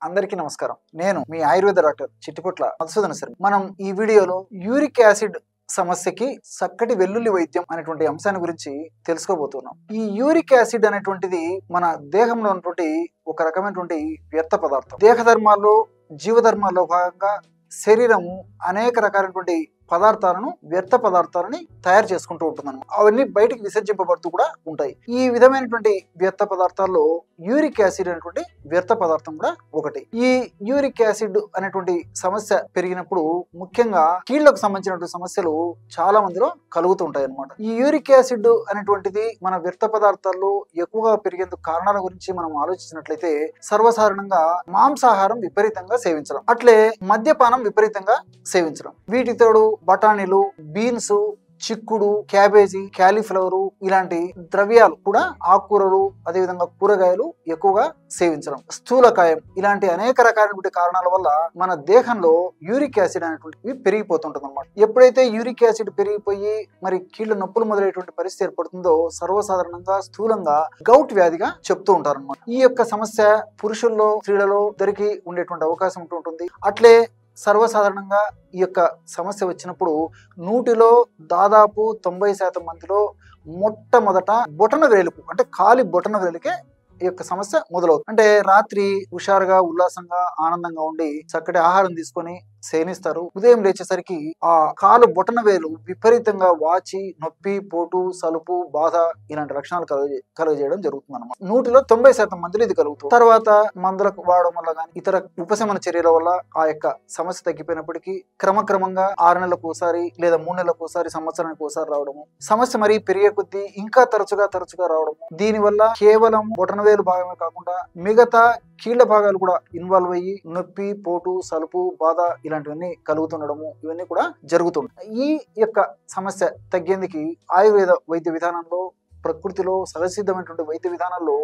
అందరికీ నమస్కారం. నేను మీ ఆయుర్వేద డాక్టర్ చిట్టిపొట్ల మధుసూదన శర్మ. మనం ఈ వీడియోలో యూరిక్ యాసిడ్ సమస్యకి చక్కటి వెల్లుల్లి వైద్యం అనేటువంటి అంశాన్ని గురించి తెలుసుకోబోతున్నాం. ఈ యూరిక్ యాసిడ్ అనేటువంటిది మన దేహంలో ఉన్నటువంటి ఒక రకమైనటువంటి వ్యర్థ పదార్థం. దేహ ధర్మాల్లో, జీవధర్మాల్లో భాగంగా శరీరము అనేక రకాలైనటువంటి పదార్థాలను, వ్యర్థ పదార్థాలని తయారు చేసుకుంటూ ఉంటుందన్నమాట. అవన్నీ బయటికి విసర్జింపబడుతూ కూడా ఉంటాయి. ఈ విధమైనటువంటి వ్యర్థ పదార్థాల్లో యూరిక్ యాసిడ్ అనేటువంటి వ్యర్థ పదార్థం కూడా ఒకటి. ఈ యూరిక్ యాసిడ్ అనేటువంటి సమస్య పెరిగినప్పుడు ముఖ్యంగా కీళ్లకు సంబంధించినటువంటి సమస్యలు చాలా మందిలో కలుగుతూ ఉంటాయి అన్నమాట. ఈ యూరిక్ యాసిడ్ అనేటువంటిది మన వ్యర్థ పదార్థాల్లో ఎక్కువగా పెరిగేందుకు కారణాల గురించి మనం ఆలోచించినట్లయితే సర్వసాధారణంగా మాంసాహారం విపరీతంగా సేవించడం, అట్లే మద్యపానం విపరీతంగా సేవించడం, వీటికి తోడు బఠానీలు, బీన్స్, చిక్కుడు, క్యాబేజీ, క్యాలీఫ్లవర్ ఇలాంటి ద్రవ్యాలు కూడా, ఆకుకూరలు, అదేవిధంగా కూరగాయలు ఎక్కువగా సేవించడం, స్థూలకాయం, ఇలాంటి అనేక రకాలైన కారణాల వల్ల మన దేహంలో యూరిక్ యాసిడ్ అనేటువంటివి పెరిగిపోతుంటుంది అనమాట. ఎప్పుడైతే యూరిక్ యాసిడ్ పెరిగిపోయి మరి కీళ్ళ నొప్పులు మొదలైనటువంటి పరిస్థితి ఏర్పడుతుందో సర్వసాధారణంగా స్థూలంగా గౌట్ వ్యాధిగా చెప్తూ ఉంటారు అనమాట. ఈ యొక్క సమస్య పురుషుల్లో, స్త్రీలలో ఇద్దరికి ఉండేటువంటి అవకాశం ఉంటుంది. అట్లే సర్వసాధారణంగా ఈ యొక్క సమస్య వచ్చినప్పుడు 100లో దాదాపు 90% మందిలో మొట్టమొదట బొటన వేలుకు, అంటే కాలి బొటన వేలుకే ఈ యొక్క సమస్య మొదలవుతుంది. అంటే రాత్రి హుషారుగా, ఉల్లాసంగా, ఆనందంగా ఉండి చక్కటి ఆహారం తీసుకొని సేనిస్తారు. ఉదయం లేచేసరికి ఆ కాలు బొటన వేలు విపరీతంగా వాచి, నొప్పి, పోటు, సలుపు, బాధ ఇలాంటి లక్షణాలు కలుగజేయడం జరుగుతుంది అన్నమాట. 100లో 90% మందిలో ఇది కలుగుతుంది. తర్వాత మందులకు వాడడం వల్ల కానీ ఇతర ఉపశమన చర్యల వల్ల ఆ యొక్క సమస్య తగ్గిపోయినప్పటికీ క్రమక్రమంగా 6 నెలలకు ఒకసారి లేదా 3 నెలలకు ఒకసారి, సంవత్సరానికి ఒకసారి రావడము, సమస్య మరీ పెరిగే కొద్దీ ఇంకా తరచుగా రావడము, దీనివల్ల కేవలం బొటన వేలు భాగమే కాకుండా మిగతా కీళ్ల భాగాలు కూడా ఇన్వాల్వ్ అయ్యి నొప్పి, పోటు, సలుపు, బాధ ఇలాంటివన్నీ కలుగుతుండడము, ఇవన్నీ కూడా జరుగుతుంటాయి. ఈ యొక్క సమస్య తగ్గేందుకు ఆయుర్వేద వైద్య విధానంలో, ప్రకృతిలో సహజసిద్ధమైనటువంటి వైద్య విధానాల్లో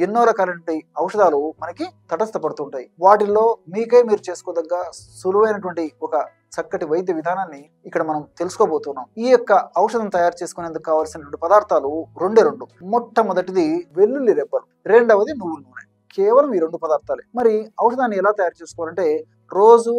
ఎన్నో రకాలైన ఔషధాలు మనకి తటస్థపడుతుంటాయి. వాటిల్లో మీకై మీరు చేసుకోదగ్గ సులువైనటువంటి ఒక చక్కటి వైద్య విధానాన్ని ఇక్కడ మనం తెలుసుకోబోతున్నాం. ఈ యొక్క ఔషధం తయారు చేసుకునేందుకు కావాల్సినటువంటి పదార్థాలు రెండే రెండు. మొట్టమొదటిది వెల్లుల్లి రెబ్బలు, రెండవది నువ్వుల నూనె. కేవలం ఈ 2 పదార్థాలే. మరి ఔషధాన్ని ఎలా తయారు చేసుకోవాలంటే రోజు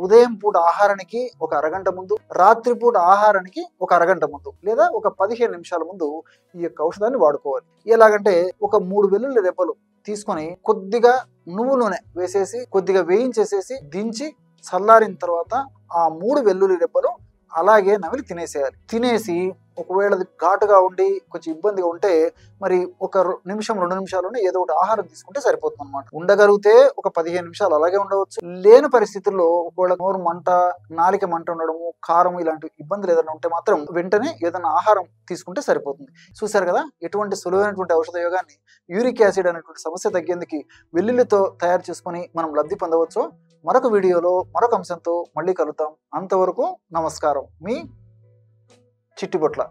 ఉదయం పూట ఆహారానికి ఒక అరగంట ముందు, రాత్రి పూట ఆహారానికి ఒక అరగంట ముందు, లేదా ఒక 15 నిమిషాల ముందు ఈ యొక్క ఔషధాన్ని వాడుకోవాలి. ఎలాగంటే ఒక 3 వెల్లుల్లి రెబ్బలు తీసుకొని కొద్దిగా నువ్వుల నూనె వేసేసి కొద్దిగా వేయించేసేసి దించి చల్లారిన తర్వాత ఆ 3 వెల్లుల్లి రెబ్బలు అలాగే నమిలి తినేసేయాలి. తినేసి ఒకవేళ ఘాటుగా ఉండి కొంచెం ఇబ్బందిగా ఉంటే మరి ఒక నిమిషం 2 నిమిషాల్లోనే ఏదో ఒకటి ఆహారం తీసుకుంటే సరిపోతుంది అనమాట. ఉండగలిగితే ఒక 15 నిమిషాలు అలాగే ఉండవచ్చు. లేని పరిస్థితుల్లో ఒకవేళ నోరు మంట, నాలిక మంట ఉండడము, కారం ఇలాంటి ఇబ్బందులు ఏదైనా ఉంటే మాత్రం వెంటనే ఏదైనా ఆహారం తీసుకుంటే సరిపోతుంది. చూసారు కదా ఎటువంటి సులువైనటువంటి ఔషధ యోగాన్ని యూరిక్ యాసిడ్ అనేటువంటి సమస్య తగ్గేందుకు వెల్లుల్లితో తయారు చేసుకుని మనం లబ్ధి పొందవచ్చు. మరొక వీడియోలో మరొక అంశంతో మళ్ళీ కలుద్దాం. అంతవరకు నమస్కారం. మీ చిట్టిపొట్ల.